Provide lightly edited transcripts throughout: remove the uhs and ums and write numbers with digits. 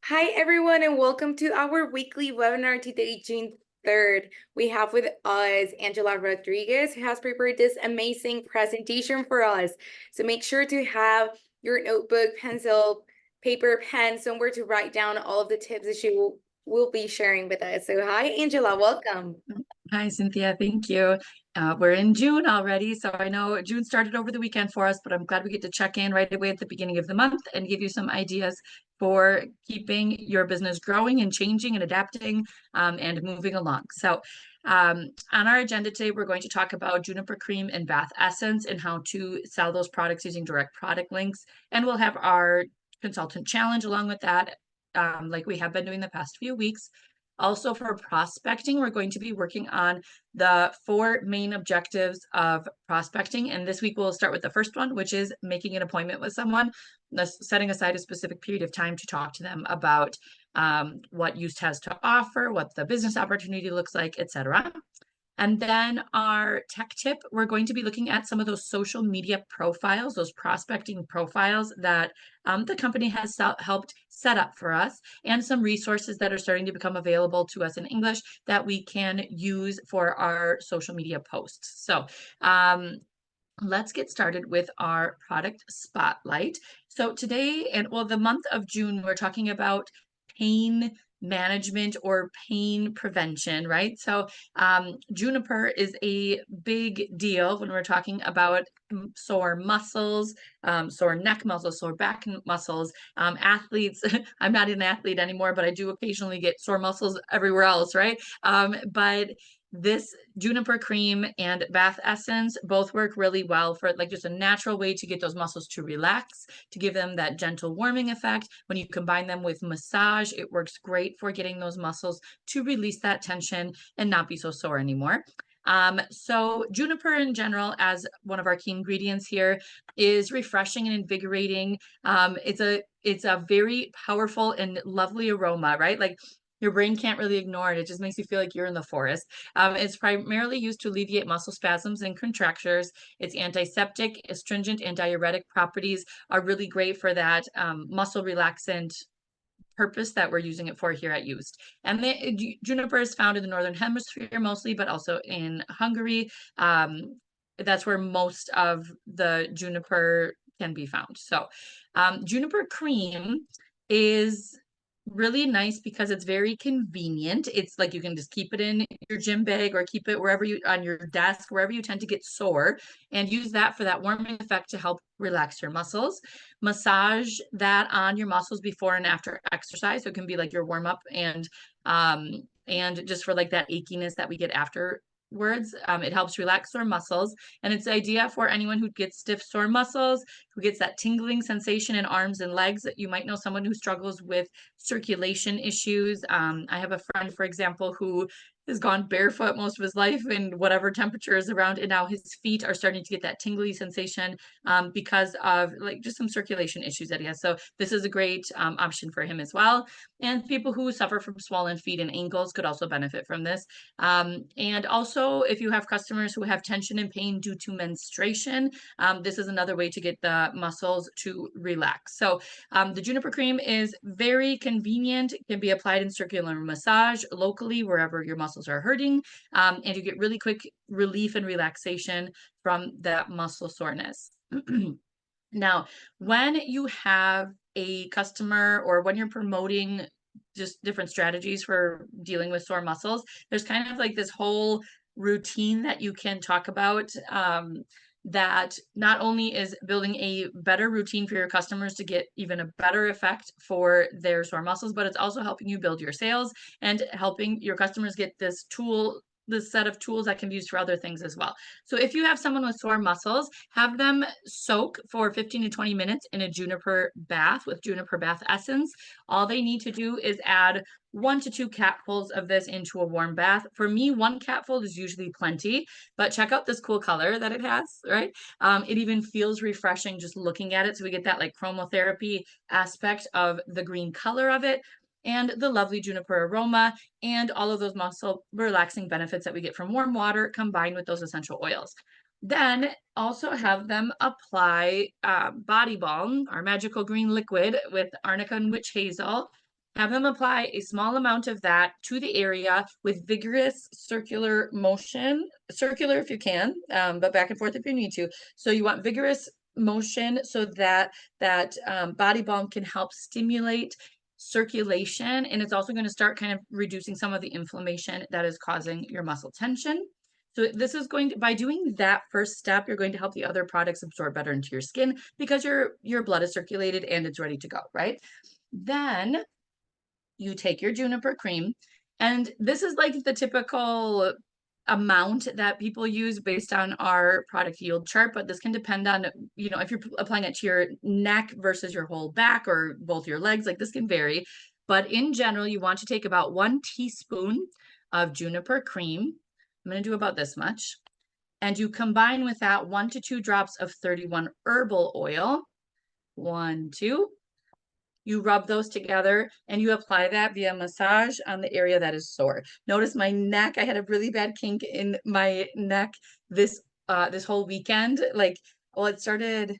Hi, everyone, and welcome to our weekly webinar today, June 3rd. We have with us Angela Rodriguez, who has prepared this amazing presentation for us. So make sure to have your notebook, pencil, paper, pen, somewhere to write down all of the tips that she will be sharing with us. So hi, Angela, welcome. Hi, Cynthia. Thank you. We're in June already, so I know June started over the weekend for us, but I'm glad we get to check in right away at the beginning of the month and give you some ideas for keeping your business growing and changing and adapting and moving along. So, on our agenda today, we're going to talk about Juniper Cream and Bath Essence and how to sell those products using direct product links. And we'll have our consultant challenge along with that, like we have been doing the past few weeks. Also, for prospecting, we're going to be working on the 4 main objectives of prospecting. And this week, we'll start with the first one, which is making an appointment with someone, setting aside a specific period of time to talk to them about what Yoast has to offer, what the business opportunity looks like, etc. And then our tech tip, we're going to be looking at some of those social media profiles, those prospecting profiles that the company has helped set up for us, and some resources that are starting to become available to us in English that we can use for our social media posts. So let's get started with our product spotlight. So today, and well, the month of June, we're talking about pain management or pain prevention, right? So Juniper is a big deal when we're talking about sore muscles, sore neck muscles, sore back muscles. Athletes, I'm not an athlete anymore, but I do occasionally get sore muscles everywhere else, right? But this Juniper cream and bath essence both work really well for like just a natural way to get those muscles to relax, to give them that gentle warming effect. When you combine them with massage, it works great for getting those muscles to release that tension and not be so sore anymore. So Juniper in general, as one of our key ingredients here, is refreshing and invigorating. It's a very powerful and lovely aroma, right? Like your brain can't really ignore it. It just makes you feel like you're in the forest. It's primarily used to alleviate muscle spasms and contractures. Its antiseptic, astringent, and diuretic properties are really great for that muscle relaxant purpose that we're using it for here at Yoast. And Juniper is found in the Northern Hemisphere mostly, but also in Hungary. That's where most of the Juniper can be found. So Juniper cream is really nice because it's very convenient. It's like you can just keep it in your gym bag or keep it wherever you on your desk, wherever you tend to get sore, and use that for that warming effect to help relax your muscles. Massage that on your muscles before and after exercise. So it can be like your warm up and just for like that achiness that we get afterwards. It helps relax sore muscles, and it's the idea for anyone who gets stiff sore muscles, who gets that tingling sensation in arms and legs. That you might know someone who struggles with circulation issues. I have a friend, for example, who has gone barefoot most of his life in whatever temperature is around, and now his feet are starting to get that tingly sensation because of like just some circulation issues that he has. So this is a great option for him as well. And people who suffer from swollen feet and ankles could also benefit from this. And also, if you have customers who have tension and pain due to menstruation, this is another way to get the muscles to relax. So the Juniper cream is very convenient. It can be applied in circular massage locally wherever your muscles are hurting, and you get really quick relief and relaxation from that muscle soreness. Now, when you have a customer or when you're promoting just different strategies for dealing with sore muscles, there's kind of like this whole routine that you can talk about, that not only is building a better routine for your customers to get even a better effect for their sore muscles, but it's also helping you build your sales and helping your customers get this set of tools that can be used for other things as well. So if you have someone with sore muscles, have them soak for 15 to 20 minutes in a Juniper bath with Juniper bath essence. All they need to do is add 1 to 2 capfuls of this into a warm bath. For me, 1 capful is usually plenty, but check out this cool color that it has, right? It even feels refreshing just looking at it. So we get that like chromotherapy aspect of the green color of it, and the lovely juniper aroma, and all of those muscle relaxing benefits that we get from warm water combined with those essential oils. Then also have them apply body balm, our magical green liquid with arnica and witch hazel, Have them apply a small amount of that to the area with vigorous circular motion, circular if you can, but back and forth if you need to. So you want vigorous motion so that body balm can help stimulate circulation, and it's also going to start kind of reducing some of the inflammation that is causing your muscle tension. So this is going to, by doing that first step, you're going to help the other products absorb better into your skin because your blood is circulated and it's ready to go, right? Then you take your juniper cream, and this is like the typical amount that people use based on our product yield chart, but this can depend on, you know, if you're applying it to your neck versus your whole back or both your legs, like this can vary. But in general, you want to take about 1 teaspoon of juniper cream. I'm going to do about this much. And you combine with that 1 to 2 drops of 31 herbal oil. 1, 2. You rub those together and you apply that via massage on the area that is sore. Notice my neck, I had a really bad kink in my neck this whole weekend. Like, well, it started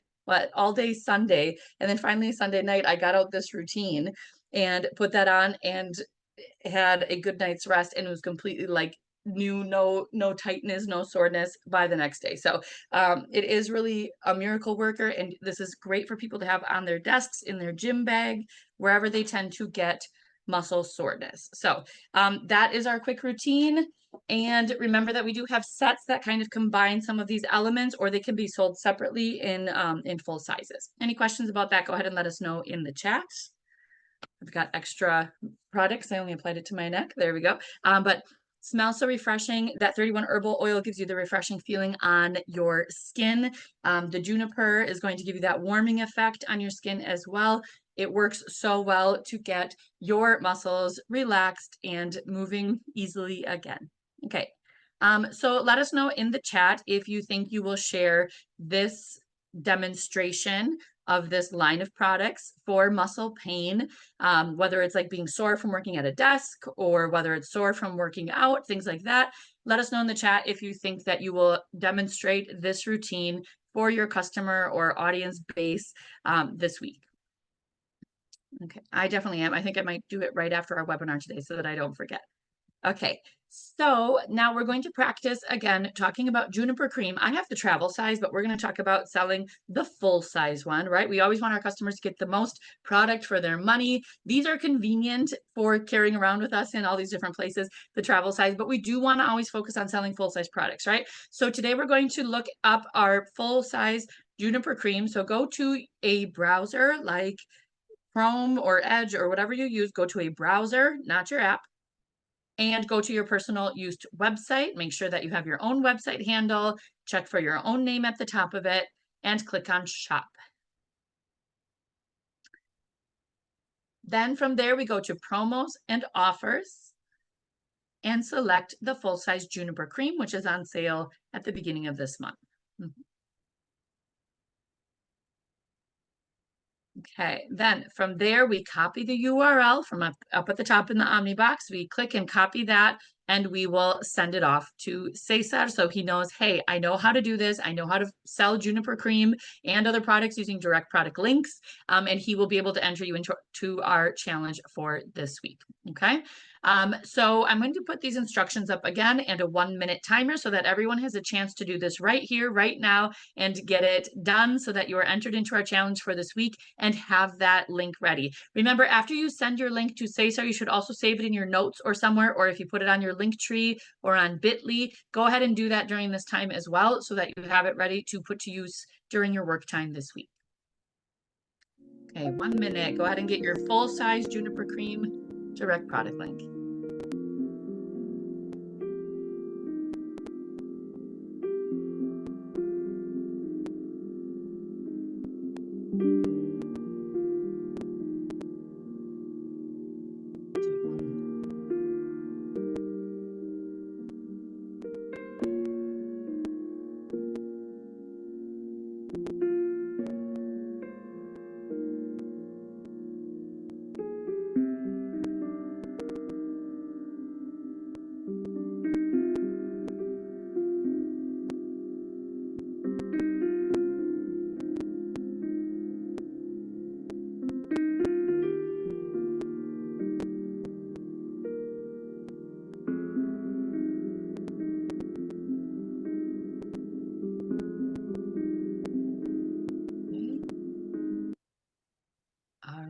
all day Sunday, and then finally Sunday night I got out this routine and put that on and had a good night's rest, and it was completely like new, no tightness, no soreness by the next day. So it is really a miracle worker, and this is great for people to have on their desks, in their gym bag, wherever they tend to get muscle soreness. So that is our quick routine. And remember that we do have sets that kind of combine some of these elements, or they can be sold separately in full sizes. Any questions about that, go ahead and let us know in the chat. I've got extra products. I only applied it to my neck. There we go. But smells so refreshing. That 31 herbal oil gives you the refreshing feeling on your skin. The juniper is going to give you that warming effect on your skin as well. It works so well to get your muscles relaxed and moving easily again. Okay. So let us know in the chat if you think you will share this demonstration of this line of products for muscle pain, whether it's like being sore from working at a desk or whether it's sore from working out, things like that. Let us know in the chat if you think that you will demonstrate this routine for your customer or audience base this week. Okay, I definitely am. I think I might do it right after our webinar today so that I don't forget. Okay, so now we're going to practice again, talking about juniper cream. I have the travel size, but we're going to talk about selling the full size one, right? We always want our customers to get the most product for their money. These are convenient for carrying around with us in all these different places, the travel size, but we do want to always focus on selling full size products, right? So today we're going to look up our full size juniper cream. So go to a browser like Chrome or Edge or whatever you use, go to a browser, not your app, and go to your personal use website. Make sure that you have your own website handle, check for your own name at the top of it, and click on shop. Then from there, we go to promos and offers and select the full-size juniper cream, which is on sale at the beginning of this month. Okay, then from there, we copy the URL from up at the top in the Omnibox. We click and copy that, and we will send it off to Cesar so he knows, hey, I know how to do this. I know how to sell juniper cream and other products using direct product links, and he will be able to enter you into our challenge for this week, okay? So I'm going to put these instructions up again and a 1-minute timer so that everyone has a chance to do this right here, right now, and get it done so that you are entered into our challenge for this week and have that link ready. Remember, after you send your link to Cesar, you should also save it in your notes or somewhere, or if you put it on your link tree or on Bitly, go ahead and do that during this time as well so that you have it ready to put to use during your work time this week. Okay, 1 minute. Go ahead and get your full-size juniper cream direct product link.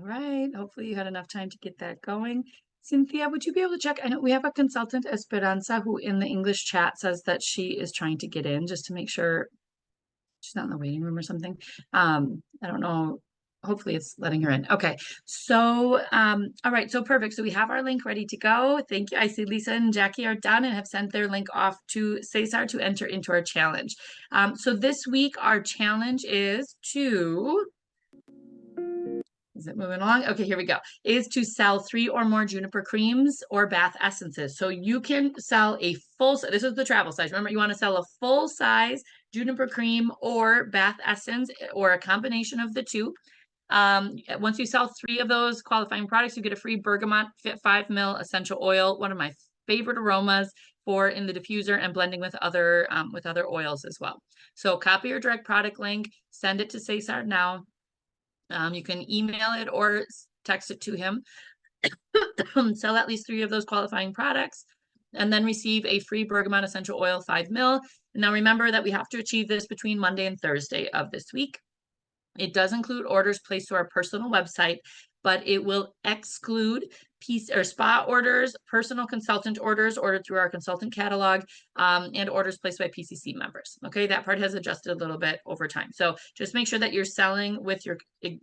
right, hopefully you had enough time to get that going. Cynthia, would you be able to check? I know we have a consultant, Esperanza, who in the English chat says that she is trying to get in just to make sure she's not in the waiting room or something. I don't know. Hopefully it's letting her in. Okay. So, all right. So perfect. So we have our link ready to go. Thank you. I see Lisa and Jackie are done and have sent their link off to Cesar to enter into our challenge. So this week our challenge is to, is it moving along? Okay, here we go. Is to sell 3 or more juniper creams or bath essences. So you can sell a full, this is the travel size. Remember, you want to sell a full size juniper cream or bath essence or a combination of the two. Once you sell 3 of those qualifying products, you get a free bergamot 5 ml essential oil, one of my favorite aromas for in the diffuser and blending with other oils as well. So copy your direct product link, send it to Cesar now. You can email it or text it to him. Sell at least 3 of those qualifying products and then receive a free bergamot essential oil 5 ml. Now remember that we have to achieve this between Monday and Thursday of this week. It does include orders placed to our personal website, but it will exclude piece or spa orders, personal consultant orders ordered through our consultant catalog, and orders placed by PCC members. Okay, that part has adjusted a little bit over time. So just make sure that you're selling with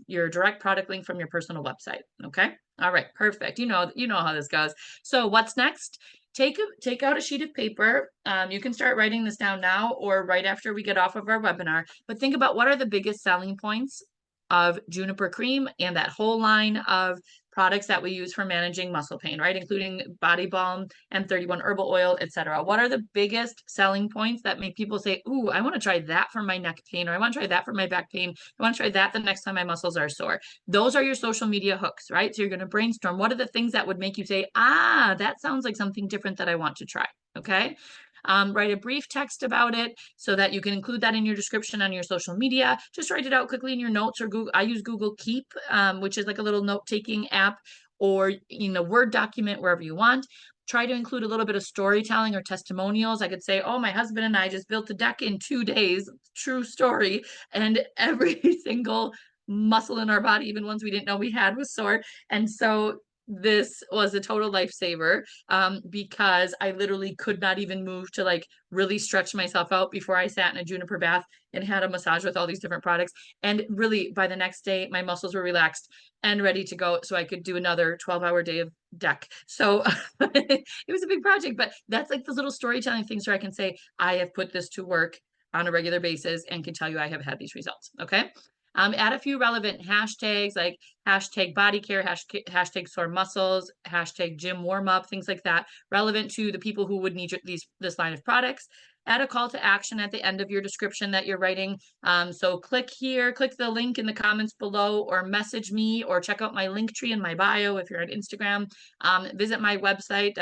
your direct product link from your personal website. Okay, all right, perfect. You know how this goes. So what's next? Take out a sheet of paper. You can start writing this down now or right after we get off of our webinar, but think about what are the biggest selling points of Juniper Cream and that whole line of products that we use for managing muscle pain, right? Including body balm and 31 herbal oil, etc. What are the biggest selling points that make people say, ooh, I want to try that for my neck pain, or I want to try that for my back pain. I want to try that the next time my muscles are sore. Those are your social media hooks, right? So you're going to brainstorm. What are the things that would make you say, ah, that sounds like something different that I want to try, okay? Write a brief text about it so that you can include that in your description on your social media. Just write it out quickly in your notes or Google. I use Google Keep, which is like a little note-taking app, or in a Word document, wherever you want. Try to include a little bit of storytelling or testimonials. I could say, oh, my husband and I just built a deck in 2 days. True story. And every single muscle in our body, even ones we didn't know we had, was sore. And so this was a total lifesaver, because I literally could not even move to like really stretch myself out before I sat in a juniper bath and had a massage with all these different products. And really by the next day, my muscles were relaxed and ready to go. So I could do another 12-hour day of deck. So it was a big project, but that's like those little storytelling things where I can say, I have put this to work on a regular basis and can tell you I have had these results. Okay. Add a few relevant hashtags like hashtag body care, hashtag sore muscles, hashtag gym warm up, things like that, relevant to the people who would need this line of products. Add a call to action at the end of your description that you're writing. So click here, click the link in the comments below, or message me, or check out my link tree in my bio if you're on Instagram. Visit my website,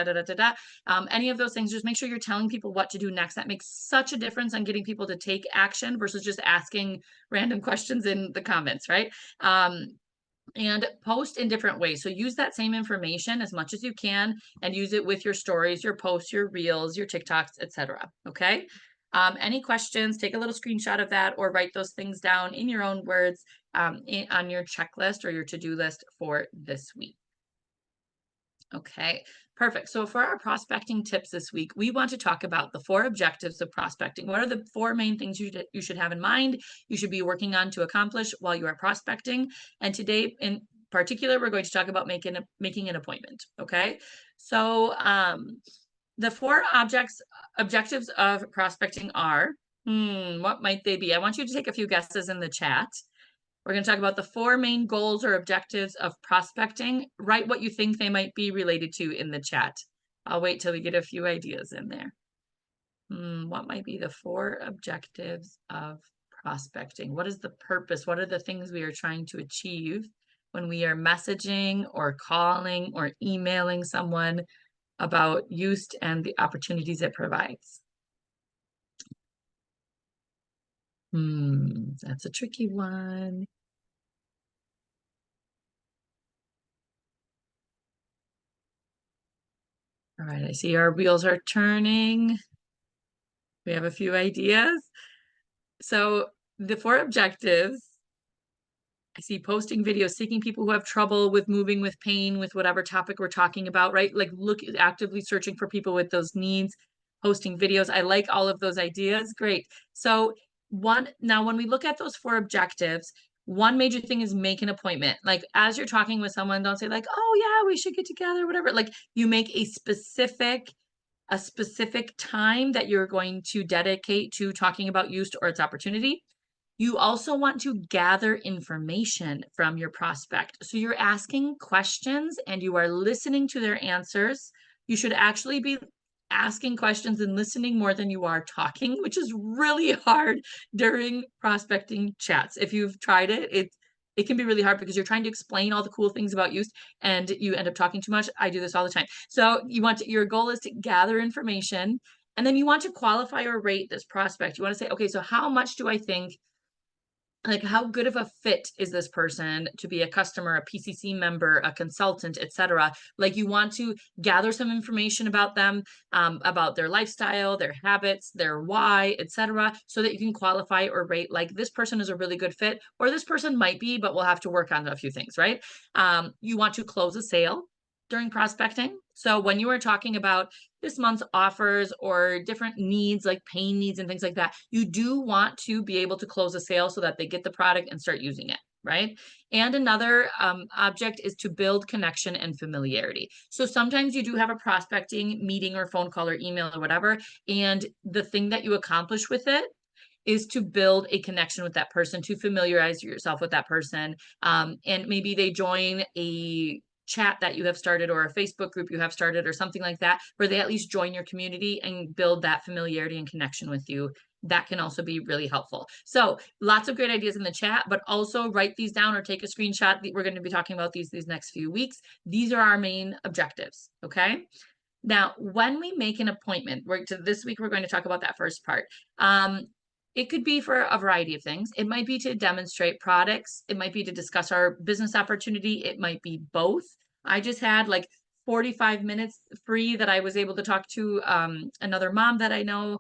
any of those things. Just make sure you're telling people what to do next. That makes such a difference on getting people to take action versus just asking random questions in the comments, right? And post in different ways. So use that same information as much as you can and use it with your stories, your posts, your reels, your TikToks, etc. Okay. Any questions, take a little screenshot of that or write those things down in your own words, on your checklist or your to-do list for this week. Okay, perfect. So for our prospecting tips this week, we want to talk about the 4 objectives of prospecting. What are the 4 main things you should have in mind, you should be working on to accomplish while you are prospecting? And today in particular, we're going to talk about making an appointment. Okay, so the 4 objectives of prospecting are, what might they be? I want you to take a few guesses in the chat. We're going to talk about the 4 main goals or objectives of prospecting. Write what you think they might be related to in the chat. I'll wait till we get a few ideas in there. What might be the 4 objectives of prospecting? What is the purpose? What are the things we are trying to achieve when we are messaging or calling or emailing someone about Yoast and the opportunities it provides? That's a tricky one. All right, I see our wheels are turning. We have a few ideas. So the 4 objectives I see posting videos, seeking people who have trouble with moving, with pain, with whatever topic we're talking about, right? Like actively searching for people with those needs, posting videos. I like all of those ideas. Great. So now when we look at those 4 objectives, one major thing is make an appointment. Like as you're talking with someone, don't say like, oh yeah, we should get together, whatever. Like you make a specific time that you're going to dedicate to talking about use or its opportunity. You also want to gather information from your prospect. So you're asking questions and you are listening to their answers. You should actually be asking questions and listening more than you are talking, which is really hard during prospecting chats. If you've tried it can be really hard because you're trying to explain all the cool things about use and you end up talking too much. I do this all the time. So your goal is to gather information, and then you want to qualify or rate this prospect. You want to say, okay, so how much do I think, like how good of a fit is this person to be a customer, a PCC member, a consultant, etc. Like you want to gather some information about them, about their lifestyle, their habits, their why, etc., so that you can qualify or rate like this person is a really good fit, or this person might be, but we'll have to work on a few things, right? You want to close a sale during prospecting. So when you are talking about this month's offers or different needs like pain needs and things like that, you do want to be able to close a sale so that they get the product and start using it, right? And another object is to build connection and familiarity. So sometimes you do have a prospecting meeting or phone call or email or whatever, and the thing that you accomplish with it is to build a connection with that person, to familiarize yourself with that person. And maybe they join a chat that you have started or a Facebook group you have started or something like that, where they at least join your community and build that familiarity and connection with you. That can also be really helpful. So lots of great ideas in the chat, but also write these down or take a screenshot. We're going to be talking about these next few weeks. These are our main objectives, okay? Now, when we make an appointment, this week we're going to talk about that first part. It could be for a variety of things. It might be to demonstrate products. It might be to discuss our business opportunity. It might be both. I just had like 45 minutes free that I was able to talk to another mom that I know.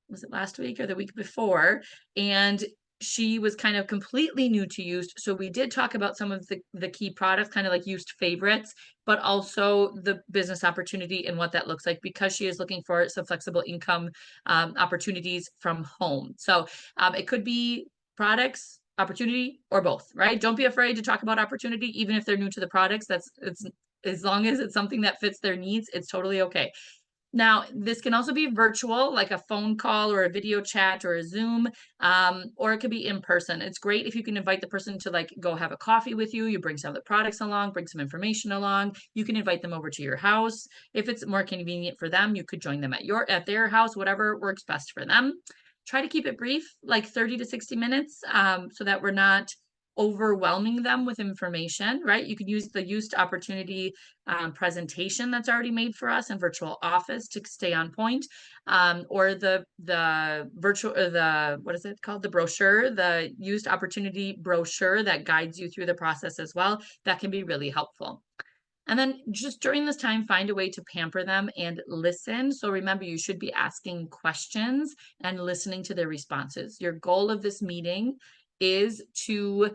Was it last week or the week before? And she was kind of completely new to used. So we did talk about some of the key products, kind of like used favorites, but also the business opportunity and what that looks like, because she is looking for some flexible income opportunities from home. So it could be products, opportunity, or both, right? Don't be afraid to talk about opportunity, even if they're new to the products. It's as long as it's something that fits their needs, it's totally okay. Now, this can also be virtual, like a phone call or a video chat or a Zoom, or it could be in person. It's great if you can invite the person to like go have a coffee with you. You bring some of the products along, bring some information along. You can invite them over to your house. If it's more convenient for them, you could join them at their house, whatever works best for them. Try to keep it brief, like 30 to 60 minutes, so that we're not overwhelming them with information, right? You could use the used opportunity presentation that's already made for us in virtual office to stay on point, or the virtual or the what is it called, the brochure, the used opportunity brochure that guides you through the process as well. That can be really helpful. And then just during this time, find a way to pamper them and listen. So remember, you should be asking questions and listening to their responses. Your goal of this meeting is to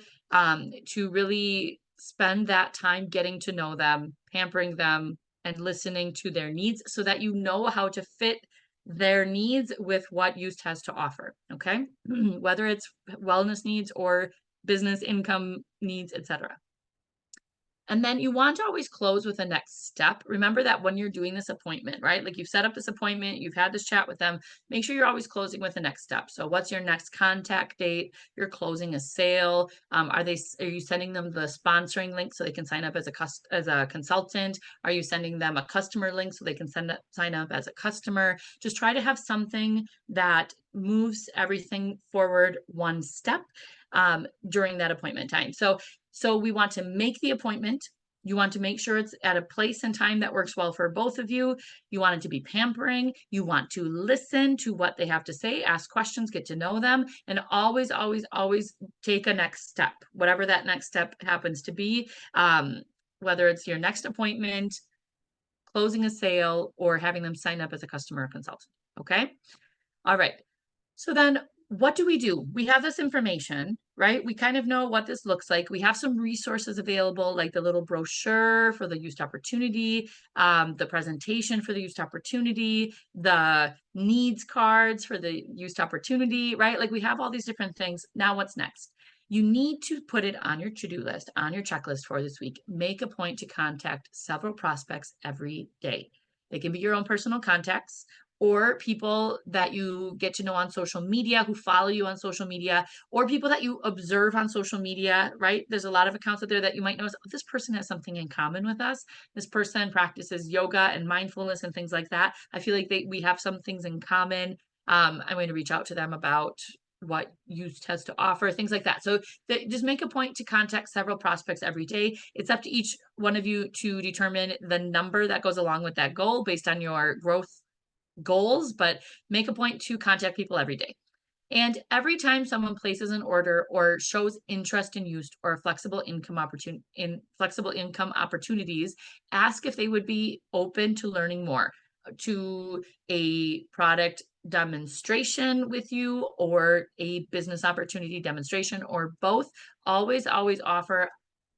really spend that time getting to know them, pampering them, and listening to their needs so that you know how to fit their needs with what Used has to offer, okay? Whether it's wellness needs or business income needs, etc. And then you want to always close with a next step. Remember that when you're doing this appointment, right? Like you've set up this appointment, you've had this chat with them, make sure you're always closing with the next step. So what's your next contact date? You're closing a sale. Are you sending them the sponsoring link so they can sign up as a consultant? Are you sending them a customer link so they can sign up as a customer? Just try to have something that moves everything forward one step during that appointment time. So we want to make the appointment. You want to make sure it's at a place and time that works well for both of you. You want it to be pampering. You want to listen to what they have to say, ask questions, get to know them, and always, always, always take a next step, whatever that next step happens to be, whether it's your next appointment, closing a sale, or having them sign up as a customer or consultant. Okay. All right. So then what do? We have this information. right? We kind of know what this looks like. We have some resources available, like the little brochure for the used opportunity, the presentation for the used opportunity, the needs cards for the used opportunity, right? Like we have all these different things. Now, what's next? You need to put it on your to-do list, on your checklist for this week. Make a point to contact several prospects every day. They can be your own personal contacts or people that you get to know on social media, who follow you on social media, or people that you observe on social media, right? There's a lot of accounts out there that you might know, oh, this person has something in common with us. This person practices yoga and mindfulness and things like that. I feel like we have some things in common. I'm going to reach out to them about what Used has to offer, things like that. So just make a point to contact several prospects every day. It's up to each one of you to determine the number that goes along with that goal based on your growth goals, but make a point to contact people every day. And every time someone places an order or shows interest in Used or flexible income opportunities, ask if they would be open to learning more, to a product demonstration with you or a business opportunity demonstration or both. Always, always offer.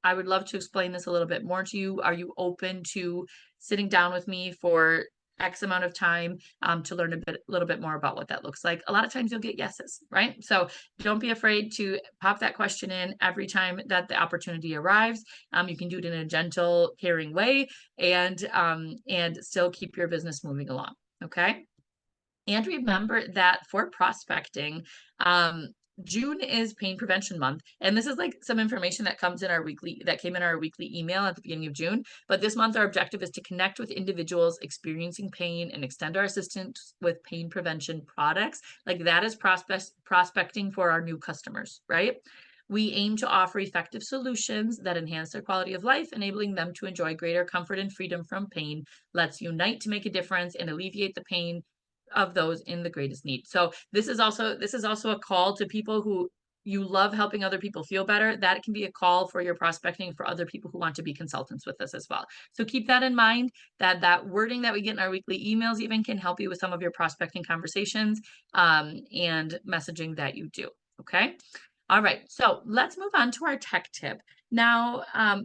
I would love to explain this a little bit more to you. Are you open to sitting down with me for X amount of time to learn a little bit more about what that looks like? A lot of times you'll get yeses, right? So don't be afraid to pop that question in every time that the opportunity arrives. You can do it in a gentle, caring way, and still keep your business moving along. Okay. And remember that for prospecting, June is pain prevention month. And this is like some information that came in our weekly email at the beginning of June. But this month, our objective is to connect with individuals experiencing pain and extend our assistance with pain prevention products. Like that is prospecting for our new customers, right? We aim to offer effective solutions that enhance their quality of life, enabling them to enjoy greater comfort and freedom from pain. Let's unite to make a difference and alleviate the pain of those in the greatest need. So this is also a call to people who you love helping other people feel better. That can be a call for your prospecting for other people who want to be consultants with us as well. So keep that in mind, that wording that we get in our weekly emails even can help you with some of your prospecting conversations and messaging that you do. Okay. All right, so let's move on to our tech tip. Now,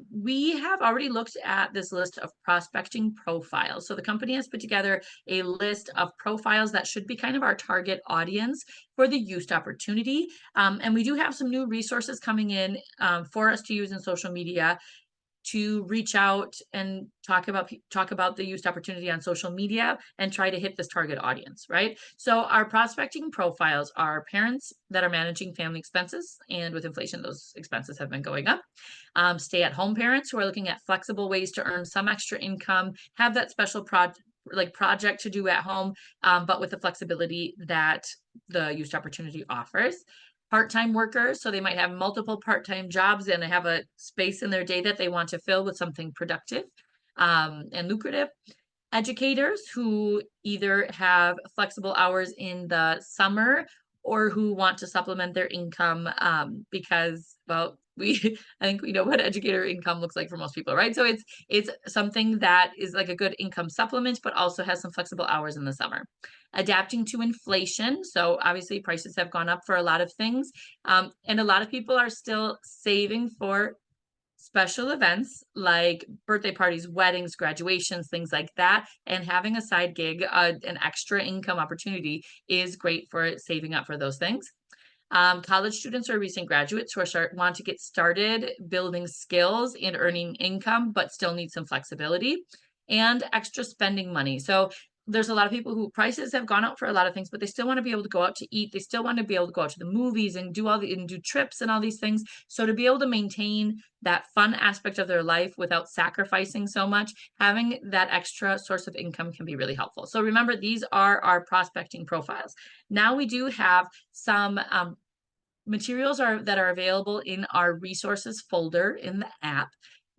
we have already looked at this list of prospecting profiles. So the company has put together a list of profiles that should be kind of our target audience for the Used opportunity. And we do have some new resources coming in for us to use in social media to reach out and talk about the Used opportunity on social media and try to hit this target audience, right? So our prospecting profiles are parents that are managing family expenses, and with inflation, those expenses have been going up. Stay-at-home parents who are looking at flexible ways to earn some extra income, have that special project to do at home, but with the flexibility that the Used opportunity offers. Part-time workers, so they might have multiple part-time jobs and they have a space in their day that they want to fill with something productive and lucrative. Educators who either have flexible hours in the summer or who want to supplement their income because, well, I think we know what educator income looks like for most people, right? So it's something that is like a good income supplement, but also has some flexible hours in the summer. Adapting to inflation. So obviously prices have gone up for a lot of things. And a lot of people are still saving for special events like birthday parties, weddings, graduations, things like that. And having a side gig, an extra income opportunity is great for saving up for those things. College students or recent graduates who want to get started building skills and earning income, but still need some flexibility and extra spending money. So there's a lot of people who prices have gone up for a lot of things, but they still want to be able to go out to eat. They still want to be able to go out to the movies and do trips and all these things. So to be able to maintain that fun aspect of their life without sacrificing so much, having that extra source of income can be really helpful. So remember, these are our prospecting profiles. Now we do have some materials that are available in our resources folder in the app.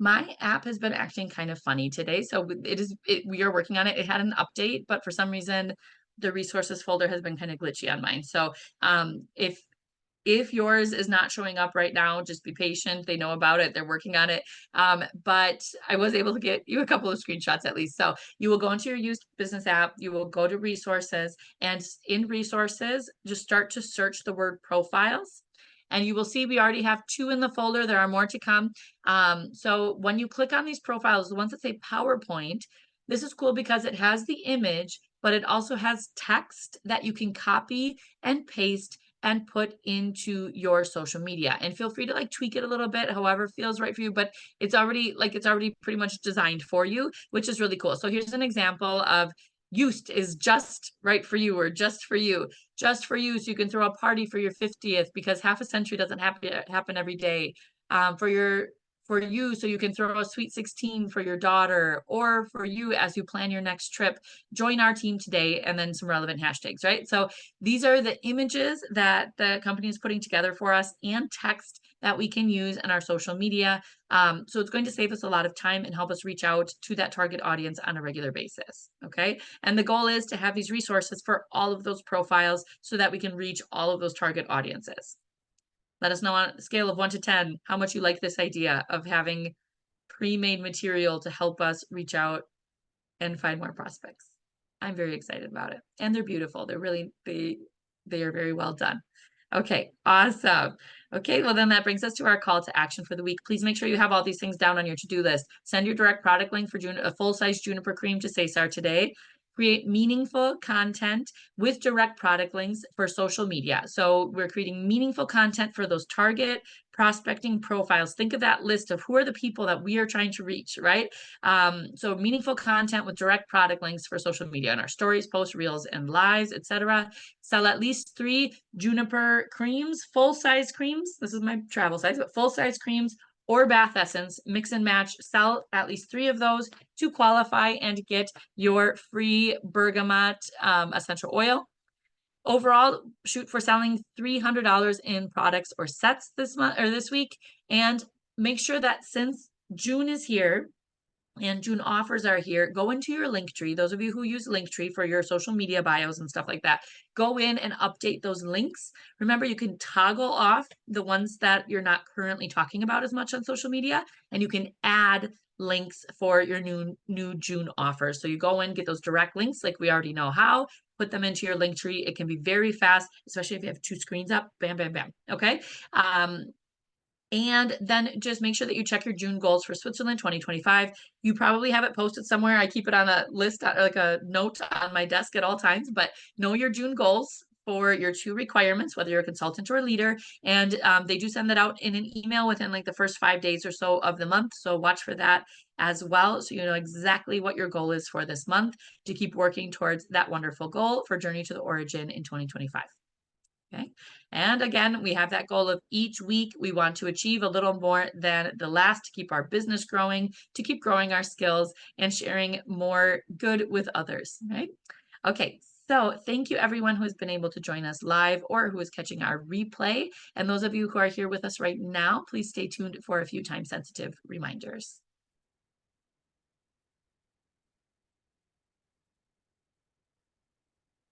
My app has been acting kind of funny today, so we are working on it. It had an update, but for some reason, the resources folder has been kind of glitchy on mine. So if yours is not showing up right now, just be patient. They know about it. They're working on it. But I was able to get you a couple of screenshots at least. So you will go into your Used business app, you will go to resources, and in resources, just start to search the word profiles. And you will see we already have 2 in the folder. There are more to come. So when you click on these profiles, the ones that say PowerPoint, this is cool because it has the image, but it also has text that you can copy and paste and put into your social media. And feel free to like tweak it a little bit, however feels right for you, but it's already pretty much designed for you, which is really cool. So here's an example of used is just right for you, or just for you, just for you. So you can throw a party for your 50th, because half a century doesn't happen every day. For you, so you can throw a sweet 16 for your daughter, or for you as you plan your next trip. Join our team today, and then some relevant hashtags, right? So these are the images that the company is putting together for us, and text that we can use in our social media. So it's going to save us a lot of time and help us reach out to that target audience on a regular basis, okay? And the goal is to have these resources for all of those profiles so that we can reach all of those target audiences. Let us know on a scale of 1 to 10 how much you like this idea of having pre-made material to help us reach out and find more prospects. I'm very excited about it. And they're beautiful. They're really, they are very well done. Okay, awesome. Okay, well then that brings us to our call to action for the week. Please make sure you have all these things down on your to-do list. Send your direct product link for a full-size Juniper cream to Cesar today. Create meaningful content with direct product links for social media. So we're creating meaningful content for those target prospecting profiles. Think of that list of who are the people that we are trying to reach, right? So meaningful content with direct product links for social media and our stories, posts, reels, and lives, etc. Sell at least 3 Juniper creams, full-size creams. This is my travel size, but full-size creams or bath essence, mix and match. Sell at least 3 of those to qualify and get your free bergamot essential oil. Overall, shoot for selling $300 in products or sets this month or this week, and make sure that since June is here and June offers are here, go into your Linktree. Those of you who use Linktree for your social media bios and stuff like that, go in and update those links. Remember, you can toggle off the ones that you're not currently talking about as much on social media, and you can add links for your new June offers. So you go in, get those direct links like we already know how, put them into your Linktree. It can be very fast, especially if you have 2 screens up. Bam, bam, bam. Okay. And then just make sure that you check your June goals for Switzerland 2025. You probably have it posted somewhere. I keep it on a list, like a note on my desk at all times, but know your June goals for your 2 requirements, whether you're a consultant or a leader. And they do send that out in an email within like the first 5 days or so of the month. So watch for that as well. So you know exactly what your goal is for this month to keep working towards that wonderful goal for Journey to the Origin in 2025. Okay. And again, we have that goal of each week we want to achieve a little more than the last to keep our business growing, to keep growing our skills and sharing more good with others, right? Okay. So thank you everyone who has been able to join us live or who is catching our replay. And those of you who are here with us right now, please stay tuned for a few time sensitive reminders.